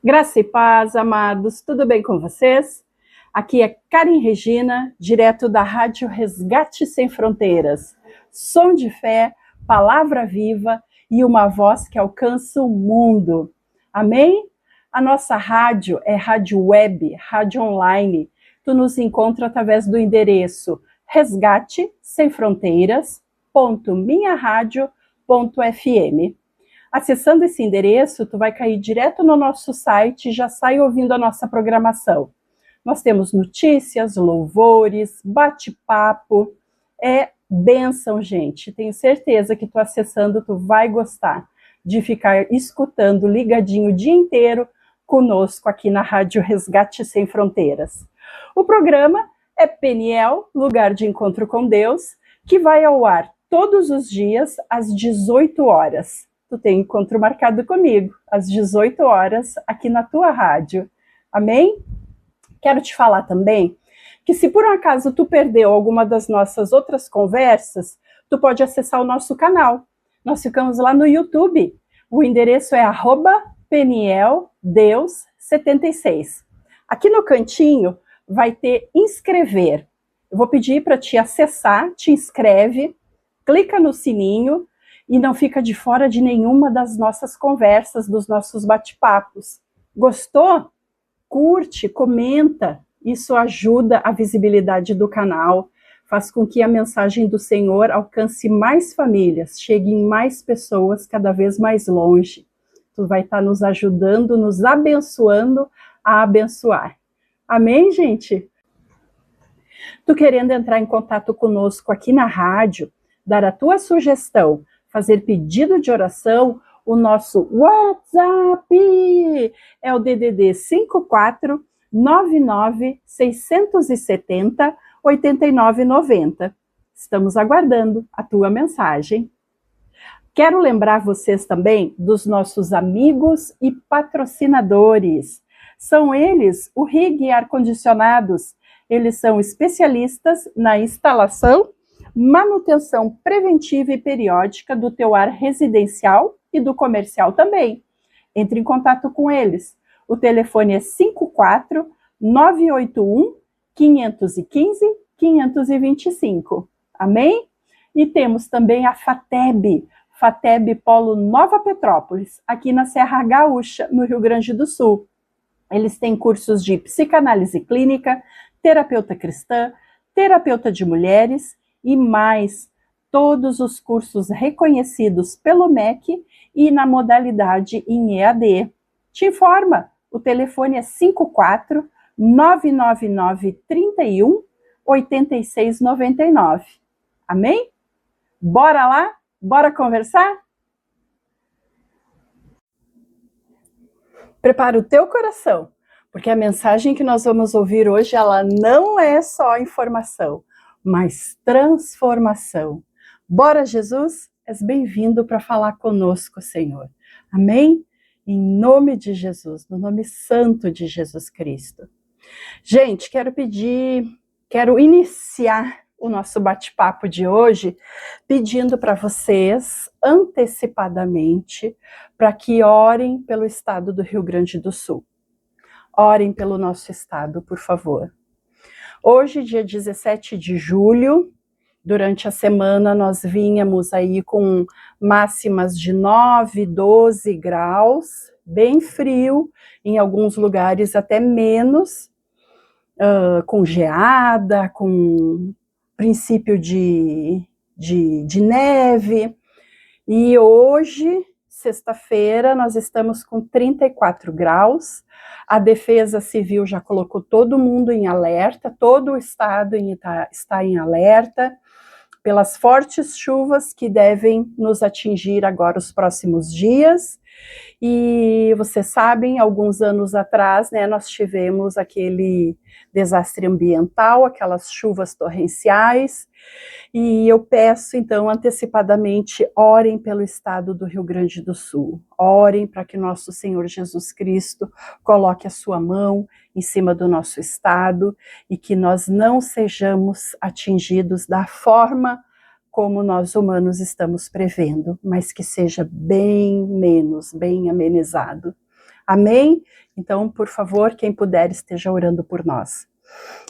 Graça e paz, amados, tudo bem com vocês? Aqui é Karen Regina, direto da Rádio Resgate Sem Fronteiras. Som de fé, palavra viva e uma voz que alcança o mundo. Amém? A nossa rádio é rádio web, rádio online. Tu nos encontra através do endereço resgatesemfronteiras.minharadio.fm. Acessando esse endereço, tu vai cair direto no nosso site e já sai ouvindo a nossa programação. Nós temos notícias, louvores, bate-papo, é bênção, gente. Tenho certeza que tu acessando, tu vai gostar de ficar escutando ligadinho o dia inteiro conosco aqui na Rádio Resgate Sem Fronteiras. O programa é Peniel, Lugar de Encontro com Deus, que vai ao ar todos os dias às 18 horas. Tu tem encontro marcado comigo, às 18 horas, aqui na tua rádio. Amém? Quero te falar também que se por um acaso tu perdeu alguma das nossas outras conversas, tu pode acessar o nosso canal. Nós ficamos lá no YouTube. O endereço é @PenielDeus76. Aqui no cantinho vai ter inscrever. Eu vou pedir para te acessar, te inscreve, clica no sininho, e não fica de fora de nenhuma das nossas conversas, dos nossos bate-papos. Gostou? Curte, comenta. Isso ajuda a visibilidade do canal, faz com que a mensagem do Senhor alcance mais famílias, chegue em mais pessoas cada vez mais longe. Tu vai estar nos ajudando, nos abençoando a abençoar. Amém, gente? Tu querendo entrar em contato conosco aqui na rádio, dar a tua sugestão, fazer pedido de oração, o nosso WhatsApp é o DDD 54 99 670 8990. Estamos aguardando a tua mensagem. Quero lembrar vocês também dos nossos amigos e patrocinadores. São eles o RIG Ar-Condicionados. Eles são especialistas na instalação, manutenção preventiva e periódica do teu ar residencial e do comercial também. Entre em contato com eles. O telefone é 54 981 515 525. Amém? E temos também a FATEB Polo Nova Petrópolis, aqui na Serra Gaúcha, no Rio Grande do Sul. Eles têm cursos de psicanálise clínica, terapeuta cristã, terapeuta de mulheres, e mais, todos os cursos reconhecidos pelo MEC e na modalidade em EAD. Te informa, o telefone é 54 999 31 8699. Amém? Bora lá? Bora conversar? Prepara o teu coração, porque a mensagem que nós vamos ouvir hoje, ela não é só informação, mas transformação. Bora, Jesus? És bem-vindo para falar conosco, Senhor. Amém? Em nome de Jesus, no nome santo de Jesus Cristo. Gente, quero iniciar o nosso bate-papo de hoje pedindo para vocês, antecipadamente, para que orem pelo estado do Rio Grande do Sul. Orem pelo nosso estado, por favor. Hoje, dia 17 de julho, durante a semana nós vínhamos aí com máximas de 9, 12 graus, bem frio, em alguns lugares até menos, com geada, com princípio de neve. E hoje, sexta-feira, nós estamos com 34 graus. A Defesa Civil já colocou todo mundo em alerta, todo o estado está em alerta pelas fortes chuvas que devem nos atingir agora os próximos dias. E vocês sabem, alguns anos atrás, né, nós tivemos aquele desastre ambiental, aquelas chuvas torrenciais, e eu peço, então, antecipadamente, orem pelo estado do Rio Grande do Sul, orem para que nosso Senhor Jesus Cristo coloque a sua mão em cima do nosso estado e que nós não sejamos atingidos da forma como nós humanos estamos prevendo, mas que seja bem menos, bem amenizado. Amém? Então, por favor, quem puder, esteja orando por nós.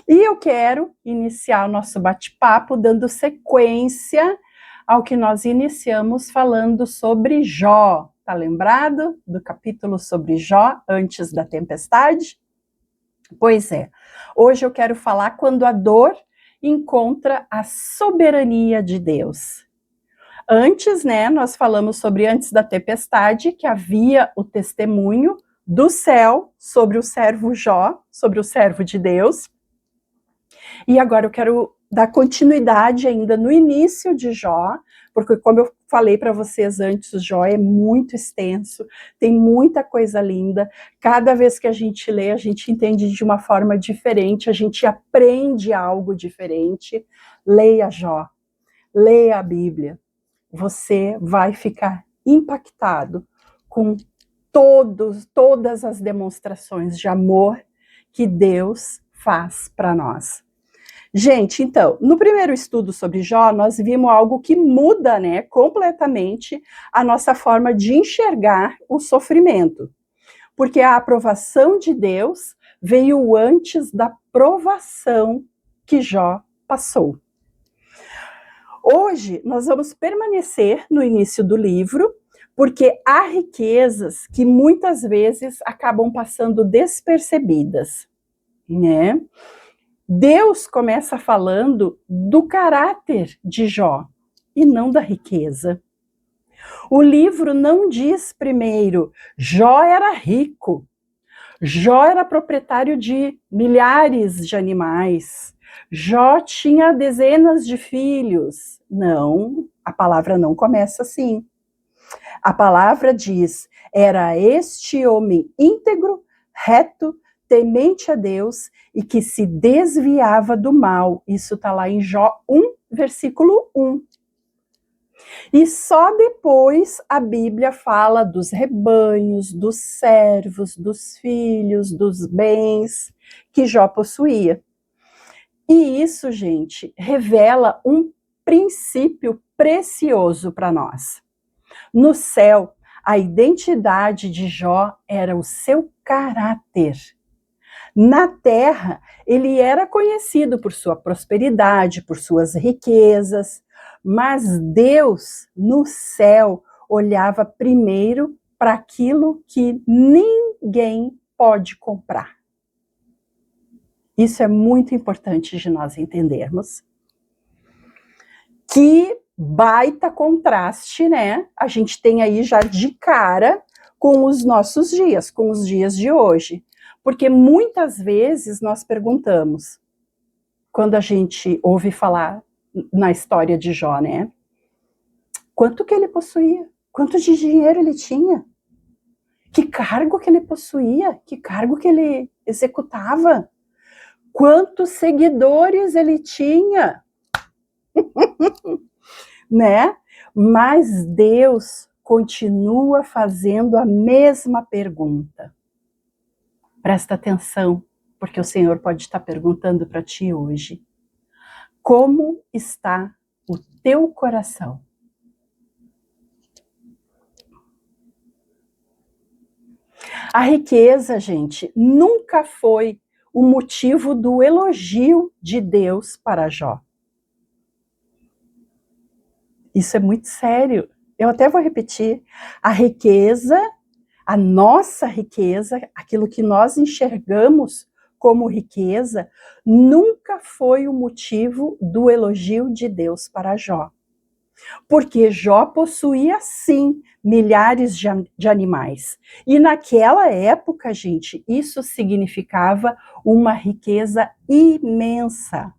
E eu quero iniciar o nosso bate-papo dando sequência ao que nós iniciamos falando sobre Jó. Tá lembrado do capítulo sobre Jó, antes da tempestade? Pois é, hoje eu quero falar quando a dor encontra a soberania de Deus. Antes, nós falamos sobre antes da tempestade, que havia o testemunho do céu sobre o servo Jó, sobre o servo de Deus. E agora eu quero dar continuidade ainda no início de Jó, porque como eu falei para vocês antes, Jó é muito extenso, tem muita coisa linda. Cada vez que a gente lê, a gente entende de uma forma diferente, a gente aprende algo diferente. Leia Jó, leia a Bíblia. Você vai ficar impactado com todas as demonstrações de amor que Deus faz para nós. Gente, então, no primeiro estudo sobre Jó, nós vimos algo que muda, completamente a nossa forma de enxergar o sofrimento. Porque a aprovação de Deus veio antes da provação que Jó passou. Hoje, nós vamos permanecer no início do livro, porque há riquezas que muitas vezes acabam passando despercebidas, Deus começa falando do caráter de Jó e não da riqueza. O livro não diz primeiro, Jó era rico, Jó era proprietário de milhares de animais, Jó tinha dezenas de filhos. Não, a palavra não começa assim. A palavra diz, era este homem íntegro, reto, temente a Deus e que se desviava do mal. Isso está lá em Jó 1, versículo 1. E só depois a Bíblia fala dos rebanhos, dos servos, dos filhos, dos bens que Jó possuía. E isso, gente, revela um princípio precioso para nós. No céu, a identidade de Jó era o seu caráter. Na terra, ele era conhecido por sua prosperidade, por suas riquezas, mas Deus, no céu, olhava primeiro para aquilo que ninguém pode comprar. Isso é muito importante de nós entendermos. Que baita contraste, A gente tem aí já de cara com os nossos dias, com os dias de hoje. Porque muitas vezes nós perguntamos, quando a gente ouve falar na história de Jó, quanto que ele possuía? Quanto de dinheiro ele tinha? Que cargo que ele possuía? Que cargo que ele executava? Quantos seguidores ele tinha? Mas Deus continua fazendo a mesma pergunta. Presta atenção, porque o Senhor pode estar perguntando para ti hoje. Como está o teu coração? A riqueza, gente, nunca foi o motivo do elogio de Deus para Jó. Isso é muito sério. Eu até vou repetir. A riqueza, a nossa riqueza, aquilo que nós enxergamos como riqueza, nunca foi o motivo do elogio de Deus para Jó. Porque Jó possuía, sim, milhares de animais. E naquela época, gente, isso significava uma riqueza imensa.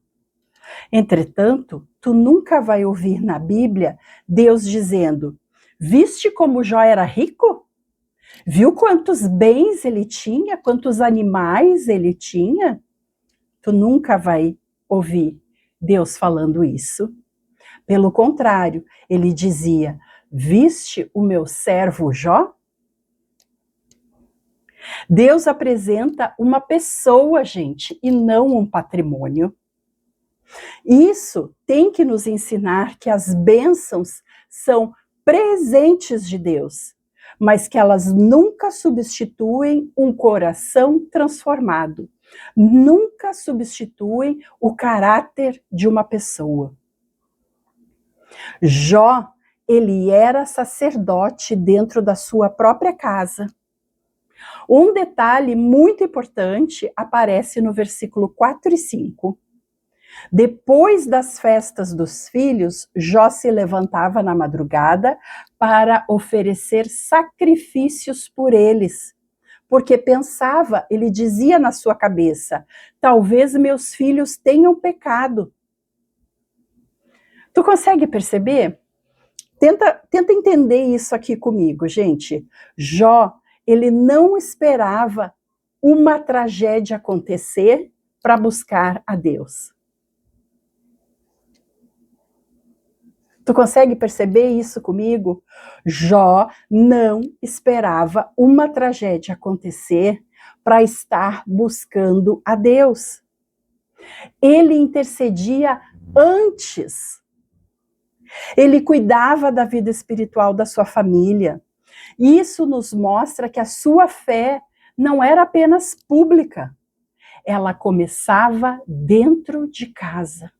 Entretanto, tu nunca vai ouvir na Bíblia Deus dizendo, viste como Jó era rico? Viu quantos bens ele tinha? Quantos animais ele tinha? Tu nunca vai ouvir Deus falando isso. Pelo contrário, ele dizia, viste o meu servo Jó? Deus apresenta uma pessoa, gente, e não um patrimônio. Isso tem que nos ensinar que as bênçãos são presentes de Deus, mas que elas nunca substituem um coração transformado, nunca substituem o caráter de uma pessoa. Jó, ele era sacerdote dentro da sua própria casa. Um detalhe muito importante aparece no versículo 4 e 5. Depois das festas dos filhos, Jó se levantava na madrugada para oferecer sacrifícios por eles, porque pensava, ele dizia na sua cabeça, talvez meus filhos tenham pecado. Tu consegue perceber? Tenta entender isso aqui comigo, gente. Jó, ele não esperava uma tragédia acontecer para buscar a Deus. Tu consegue perceber isso comigo? Jó não esperava uma tragédia acontecer para estar buscando a Deus. Ele intercedia antes. Ele cuidava da vida espiritual da sua família. Isso nos mostra que a sua fé não era apenas pública. Ela começava dentro de casa.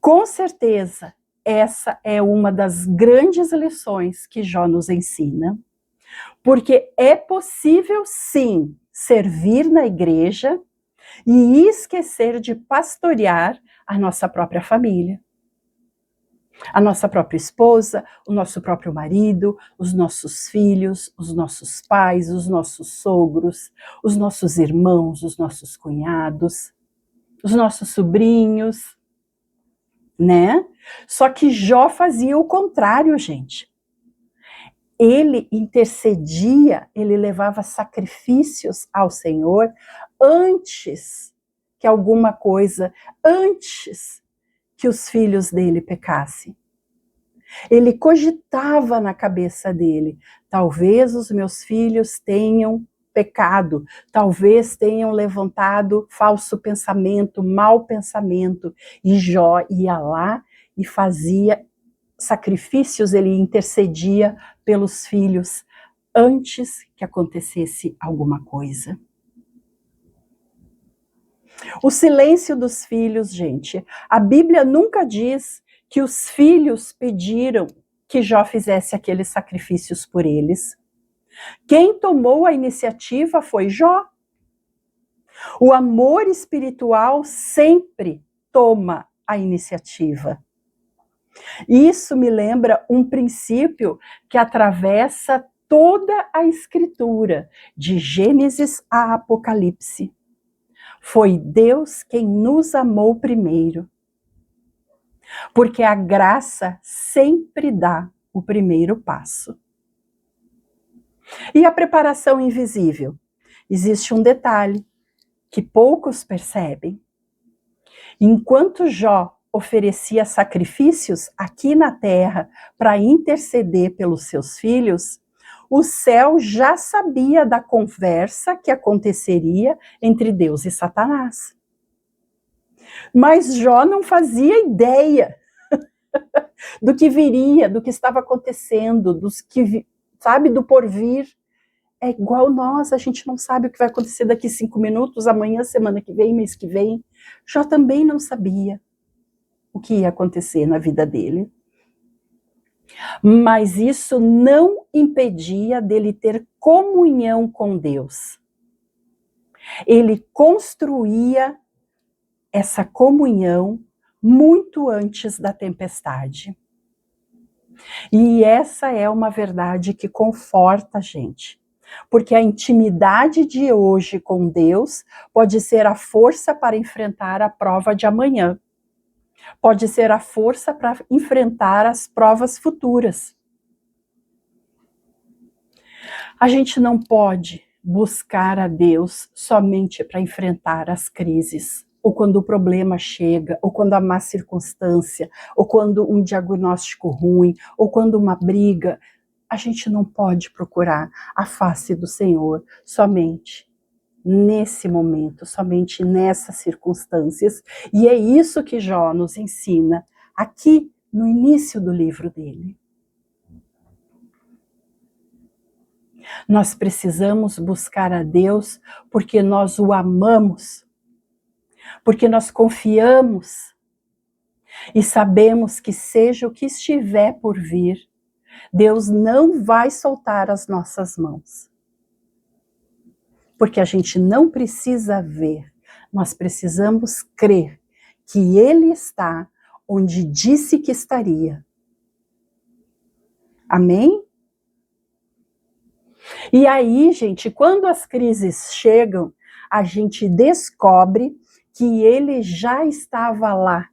Com certeza, essa é uma das grandes lições que Jó nos ensina, porque é possível, sim, servir na igreja e esquecer de pastorear a nossa própria família. A nossa própria esposa, o nosso próprio marido, os nossos filhos, os nossos pais, os nossos sogros, os nossos irmãos, os nossos cunhados, os nossos sobrinhos, né? Só que Jó fazia o contrário, gente. Ele intercedia, ele levava sacrifícios ao Senhor antes que alguma coisa, antes que os filhos dele pecassem. Ele cogitava na cabeça dele, talvez os meus filhos tenham pecado, talvez tenham levantado falso pensamento, mau pensamento, e Jó ia lá e fazia sacrifícios, ele intercedia pelos filhos antes que acontecesse alguma coisa. O silêncio dos filhos, gente, a Bíblia nunca diz que os filhos pediram que Jó fizesse aqueles sacrifícios por eles. Quem tomou a iniciativa foi Jó. O amor espiritual sempre toma a iniciativa. Isso me lembra um princípio que atravessa toda a Escritura, de Gênesis a Apocalipse. Foi Deus quem nos amou primeiro. Porque a graça sempre dá o primeiro passo. E a preparação invisível? Existe um detalhe que poucos percebem. Enquanto Jó oferecia sacrifícios aqui na terra para interceder pelos seus filhos, o céu já sabia da conversa que aconteceria entre Deus e Satanás. Mas Jó não fazia ideia do que viria, do que estava acontecendo, dos que, sabe, do porvir. É igual nós, a gente não sabe o que vai acontecer daqui 5 minutos, amanhã, semana que vem, mês que vem. Jó também não sabia o que ia acontecer na vida dele. Mas isso não impedia dele ter comunhão com Deus. Ele construía essa comunhão muito antes da tempestade. E essa é uma verdade que conforta a gente. Porque a intimidade de hoje com Deus pode ser a força para enfrentar a prova de amanhã. Pode ser a força para enfrentar as provas futuras. A gente não pode buscar a Deus somente para enfrentar as crises, ou quando o problema chega, ou quando há má circunstância, ou quando um diagnóstico ruim, ou quando uma briga. A gente não pode procurar a face do Senhor somente nesse momento, somente nessas circunstâncias. E é isso que Jó nos ensina aqui no início do livro dele. Nós precisamos buscar a Deus porque nós o amamos, porque nós confiamos e sabemos que seja o que estiver por vir, Deus não vai soltar as nossas mãos. Porque a gente não precisa ver, nós precisamos crer que Ele está onde disse que estaria. Amém? E aí, gente, quando as crises chegam, a gente descobre que Ele já estava lá,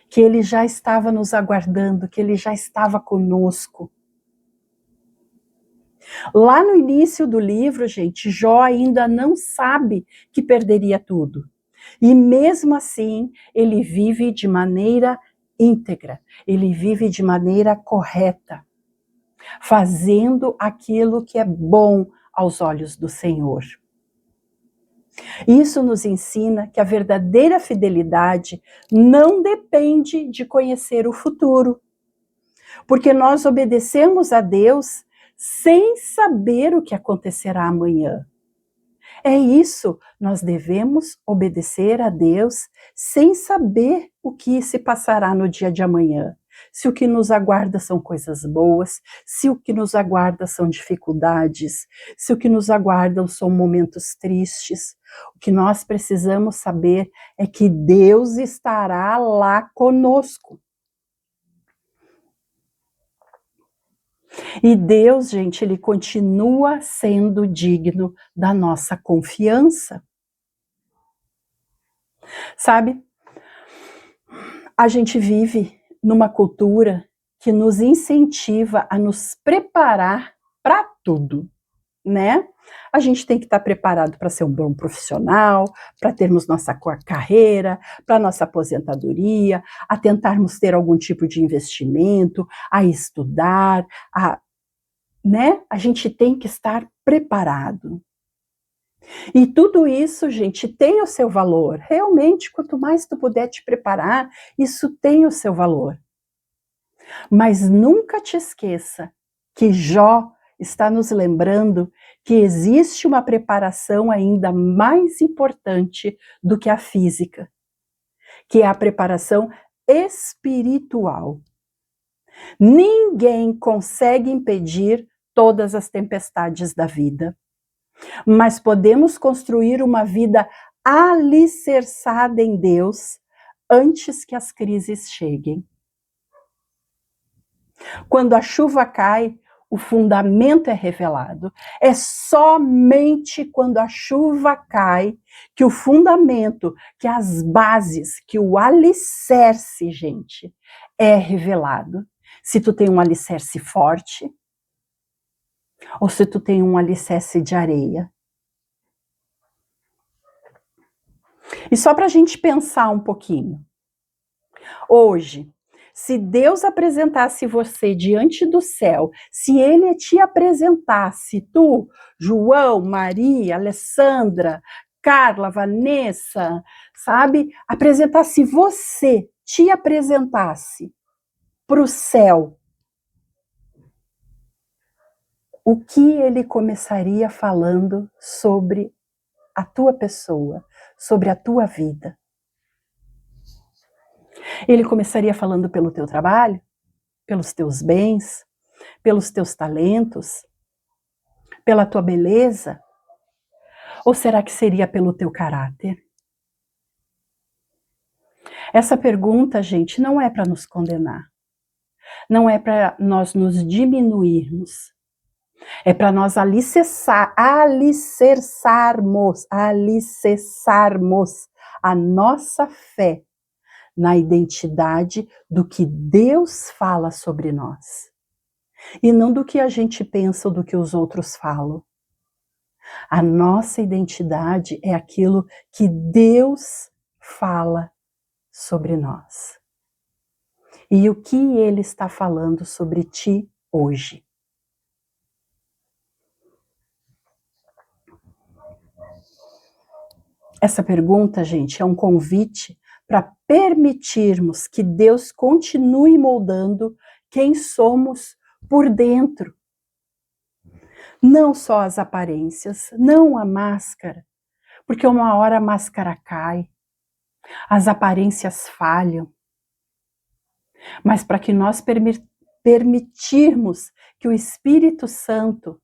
que Ele já estava nos aguardando, que Ele já estava conosco. Lá no início do livro, gente, Jó ainda não sabe que perderia tudo. E mesmo assim, ele vive de maneira íntegra, ele vive de maneira correta, fazendo aquilo que é bom aos olhos do Senhor. Isso nos ensina que a verdadeira fidelidade não depende de conhecer o futuro, porque nós obedecemos a Deus sem saber o que acontecerá amanhã. É isso, nós devemos obedecer a Deus sem saber o que se passará no dia de amanhã. Se o que nos aguarda são coisas boas, se o que nos aguarda são dificuldades, se o que nos aguardam são momentos tristes. O que nós precisamos saber é que Deus estará lá conosco. E Deus, gente, Ele continua sendo digno da nossa confiança. Sabe, a gente vive numa cultura que nos incentiva a nos preparar para tudo, né? A gente tem que estar preparado para ser um bom profissional, para termos nossa carreira, para nossa aposentadoria, a tentarmos ter algum tipo de investimento, a estudar, né? A gente tem que estar preparado. E tudo isso, gente, tem o seu valor. Realmente, quanto mais tu puder te preparar, isso tem o seu valor. Mas nunca te esqueça que Jó está nos lembrando que existe uma preparação ainda mais importante do que a física, que é a preparação espiritual. Ninguém consegue impedir todas as tempestades da vida, mas podemos construir uma vida alicerçada em Deus antes que as crises cheguem. Quando a chuva cai, o fundamento é revelado. É somente quando a chuva cai que o fundamento, que as bases, que o alicerce, gente, é revelado. Se tu tem um alicerce forte, ou se tu tem um alicerce de areia. E só para a gente pensar um pouquinho. Hoje, se Deus apresentasse você diante do céu, se Ele te apresentasse, tu, João, Maria, Alessandra, Carla, Vanessa, sabe? Apresentasse você, te apresentasse para o céu, o que Ele começaria falando sobre a tua pessoa, sobre a tua vida? Ele começaria falando pelo teu trabalho, pelos teus bens, pelos teus talentos, pela tua beleza? Ou será que seria pelo teu caráter? Essa pergunta, gente, não é para nos condenar. Não é para nós nos diminuirmos. É para nós alicerçarmos a nossa fé na identidade do que Deus fala sobre nós. E não do que a gente pensa ou do que os outros falam. A nossa identidade é aquilo que Deus fala sobre nós. E o que Ele está falando sobre ti hoje? Essa pergunta, gente, é um convite para permitirmos que Deus continue moldando quem somos por dentro. Não só as aparências, não a máscara, porque uma hora a máscara cai, as aparências falham, mas para que nós permitirmos que o Espírito Santo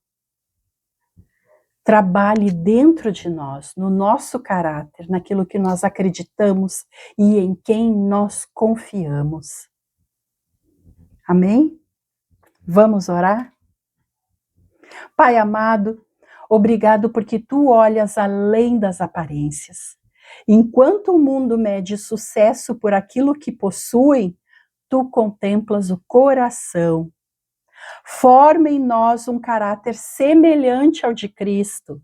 trabalhe dentro de nós, no nosso caráter, naquilo que nós acreditamos e em quem nós confiamos. Amém? Vamos orar? Pai amado, obrigado porque tu olhas além das aparências. Enquanto o mundo mede sucesso por aquilo que possuem, tu contemplas o coração. Forma em nós um caráter semelhante ao de Cristo.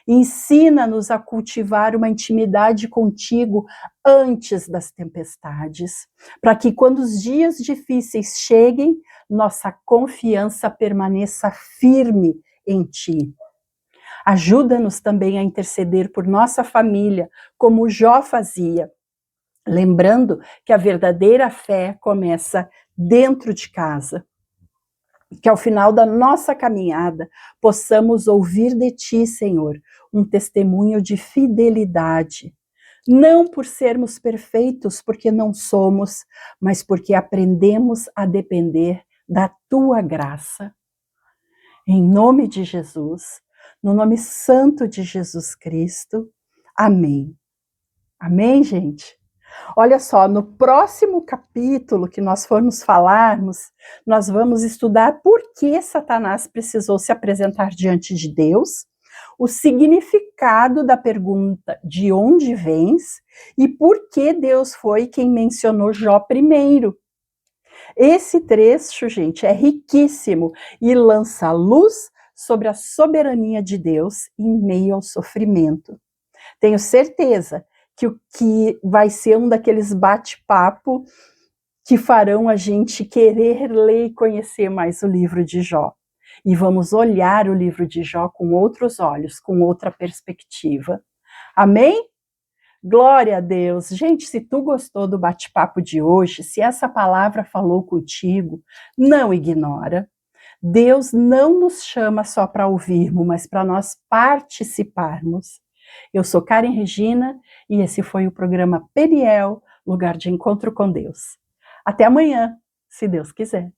Ensina-nos a cultivar uma intimidade contigo antes das tempestades, para que quando os dias difíceis cheguem, nossa confiança permaneça firme em ti. Ajuda-nos também a interceder por nossa família, como Jó fazia, lembrando que a verdadeira fé começa dentro de casa. Que ao final da nossa caminhada possamos ouvir de ti, Senhor, um testemunho de fidelidade. Não por sermos perfeitos, porque não somos, mas porque aprendemos a depender da tua graça. Em nome de Jesus, no nome santo de Jesus Cristo. Amém. Amém, gente? Olha só, no próximo capítulo que nós formos falarmos, nós vamos estudar por que Satanás precisou se apresentar diante de Deus, o significado da pergunta de onde vens e por que Deus foi quem mencionou Jó primeiro. Esse trecho, gente, é riquíssimo e lança luz sobre a soberania de Deus em meio ao sofrimento. Tenho certeza que vai ser um daqueles bate-papo que farão a gente querer ler e conhecer mais o livro de Jó. E vamos olhar o livro de Jó com outros olhos, com outra perspectiva. Amém? Glória a Deus. Gente, se tu gostou do bate-papo de hoje, se essa palavra falou contigo, não ignora. Deus não nos chama só para ouvirmos, mas para nós participarmos. Eu sou Karen Regina e esse foi o programa Peniel, Lugar de Encontro com Deus. Até amanhã, se Deus quiser.